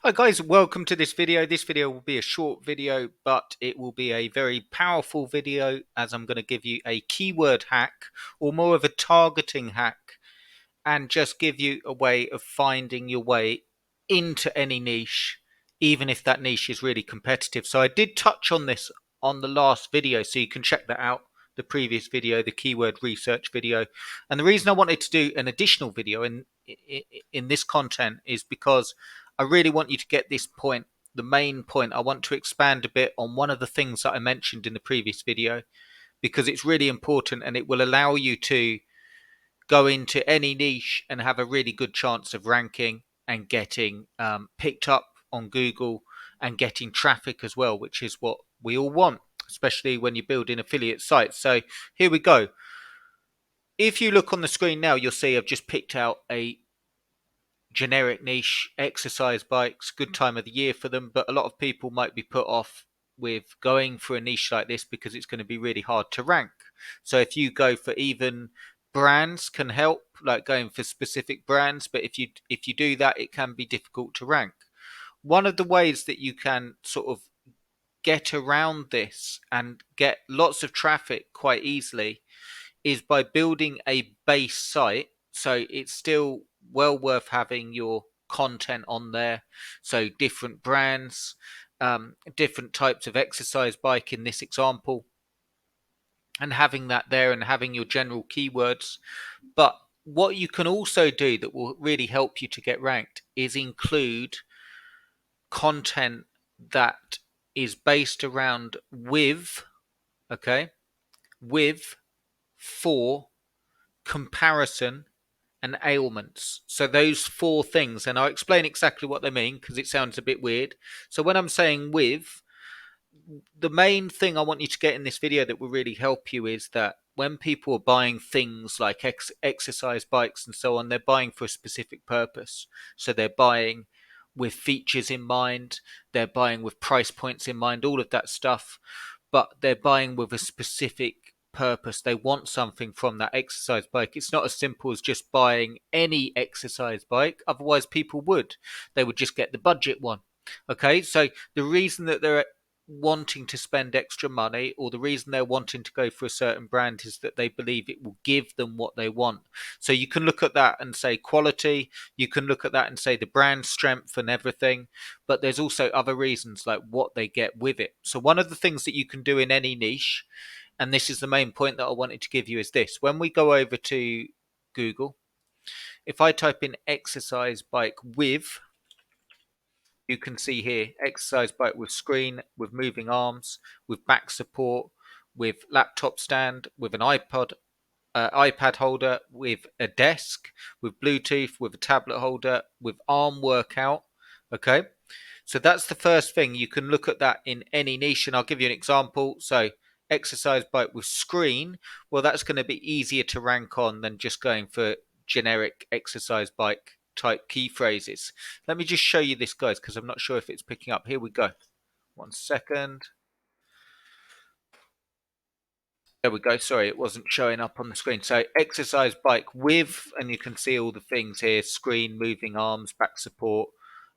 Hi guys, welcome to this video. This video will be a short video, but it will be a very powerful video as I'm going to give you a keyword hack or more of a targeting hack and just give you a way of finding your way into any niche, even if that niche is really competitive. So I did touch on this on the last video, so you can check that out, the previous video, the keyword research video. And the reason I wanted to do an additional video in this content is because I really want you to get this point, the main point. I want to expand a bit on one of the things that I mentioned in the previous video because it's really important and it will allow you to go into any niche and have a really good chance of ranking and getting picked up on Google and getting traffic as well, which is what we all want, especially when you're building affiliate sites. So here we go. If you look on the screen now, you'll see I've just picked out a generic niche, exercise bikes, good time of the year for them, but a lot of people might be put off with going for a niche like this because it's going to be really hard to rank. So if you go for even brands can help, like going for specific brands, but if you do that, it can be difficult to rank. One of the ways that you can sort of get around this and get lots of traffic quite easily is by building a base site. So it's still well worth having your content on there. So different brands, different types of exercise bike in this example, and having that there and having your general keywords. But what you can also do that will really help you to get ranked is include content that is based around with, okay, with, for, comparison, and ailments. So those four things, and I'll explain exactly what they mean because it sounds a bit weird. So when I'm saying with, the main thing I want you to get in this video that will really help you is that when people are buying things like exercise bikes and so on, they're buying for a specific purpose. So they're buying with features in mind, they're buying with price points in mind, all of that stuff, but they're buying with a specific purpose. They want something from that exercise bike. It's not as simple as just buying any exercise bike. Otherwise, people would. They would just get the budget one. Okay, so the reason that they're wanting to spend extra money or the reason they're wanting to go for a certain brand is that they believe it will give them what they want. So you can look at that and say quality, you can look at that and say the brand strength and everything, but there's also other reasons like what they get with it. So one of the things that you can do in any niche, and this is the main point that I wanted to give you, is this: when we go over to Google, if I type in exercise bike with, you can see here exercise bike with screen, with moving arms, with back support, with laptop stand, with an iPad holder, with a desk, with Bluetooth, with a tablet holder, with arm workout. Okay, so that's the first thing. You can look at that in any niche, and I'll give you an example. So exercise bike with screen, well, that's going to be easier to rank on than just going for generic exercise bike type key phrases. Let me just show you this, guys, because I'm not sure if it's picking up. Here we go. 1 second. There we go. Sorry, it wasn't showing up on the screen. So exercise bike with, and you can see all the things here: screen, moving arms, back support,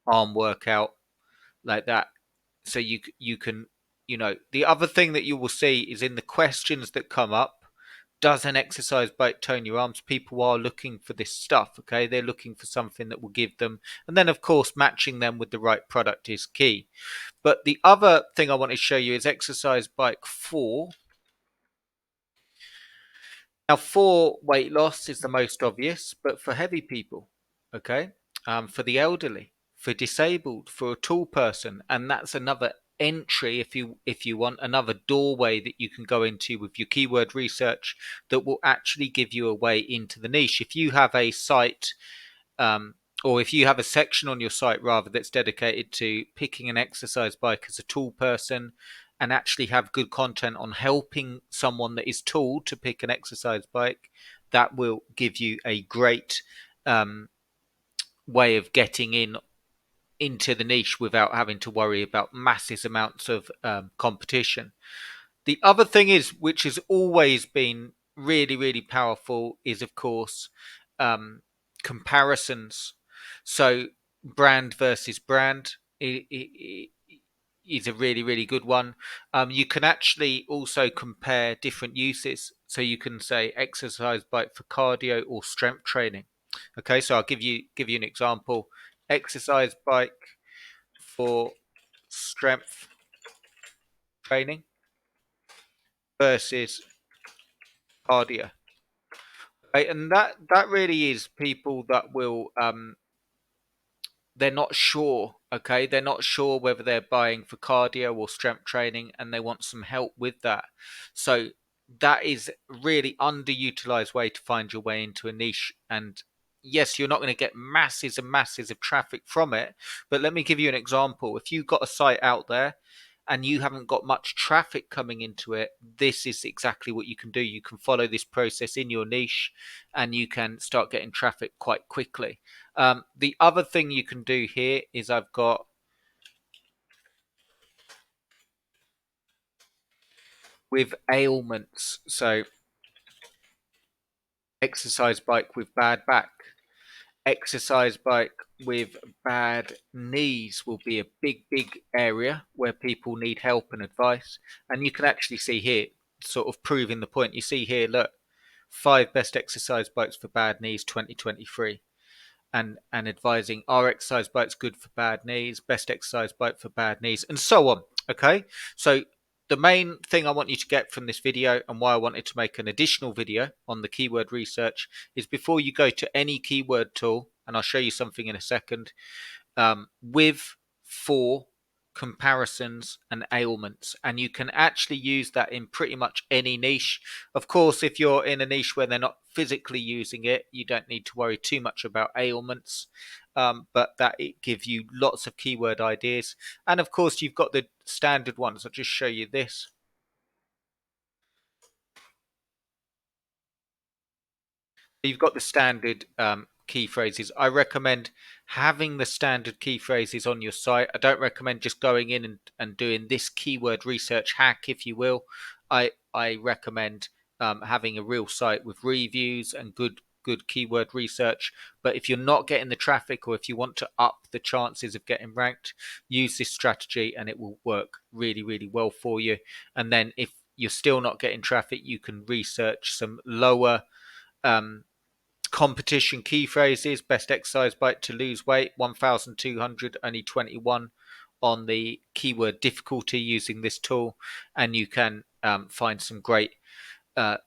arm workout, like that. So you can, the other thing that you will see is in the questions that come up: does an exercise bike tone your arms? People are looking for this stuff. Okay, they're looking for something that will give them, and then of course matching them with the right product is key. But the other thing I want to show you is exercise bike 4. Now, for weight loss is the most obvious, but for heavy people, okay, for the elderly, for disabled, for a tall person, and that's another entry if you want another doorway that you can go into with your keyword research that will actually give you a way into the niche. If you have a site, um, or if you have a section on your site rather that's dedicated to picking an exercise bike as a tall person and actually have good content on helping someone that is tall to pick an exercise bike, that will give you a great um, way of getting into the niche without having to worry about massive amounts of competition. The other thing is, which has always been really, really powerful, is of course um, comparisons. So brand versus brand is a really, really good one. You can actually also compare different uses. So you can say exercise bike for cardio or strength training. Okay, so I'll give you an example. Exercise bike for strength training versus cardio. Right, and that really is people that will they're not sure. Okay, they're not sure whether they're buying for cardio or strength training, and they want some help with that. So that is really underutilized way to find your way into a niche. And yes, you're not going to get masses and masses of traffic from it, but let me give you an example. If you've got a site out there and you haven't got much traffic coming into it, this is exactly what you can do. You can follow this process in your niche and you can start getting traffic quite quickly. The other thing you can do here is I've got with ailments. So exercise bike with bad back, exercise bike with bad knees will be a big area where people need help and advice. And you can actually see here, sort of proving the point. You see here, look, 5 best exercise bikes for bad knees 2023. And advising our exercise bike's good for bad knees, best exercise bike for bad knees, and so on. Okay, so the main thing I want you to get from this video and why I wanted to make an additional video on the keyword research is before you go to any keyword tool, and I'll show you something in a second, with for comparisons and ailments, and you can actually use that in pretty much any niche. Of course, if you're in a niche where they're not physically using it, you don't need to worry too much about ailments, but that it gives you lots of keyword ideas. And of course, you've got the standard ones. I'll just show you this. You've got the standard key phrases. I recommend having the standard key phrases on your site. I don't recommend just going in and doing this keyword research hack, if you will. I recommend having a real site with reviews and good keyword research. But if you're not getting the traffic, or if you want to up the chances of getting ranked, use this strategy and it will work really, really well for you. And then if you're still not getting traffic, you can research some lower um, competition key phrases. Best exercise bike to lose weight, 1,200, only 21 on the keyword difficulty using this tool. And you can find some great uh,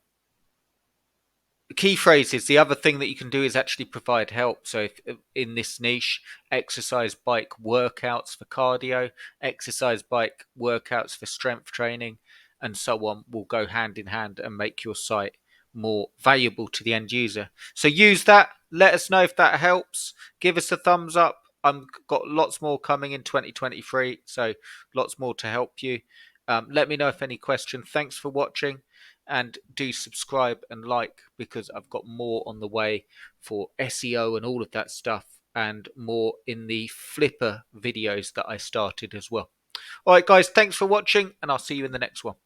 key phrases. The other thing that you can do is actually provide help. So if in this niche, exercise bike workouts for cardio, exercise bike workouts for strength training, and so on, will go hand in hand and make your site more valuable to the end user. So use that. Let us know if that helps. Give us a thumbs up. I've got lots more coming in 2023, so lots more to help you. Let me know if any questions. Thanks for watching, and do subscribe and like, because I've got more on the way for SEO and all of that stuff, and more in the Flipper videos that I started as well. All right, guys, thanks for watching, and I'll see you in the next one.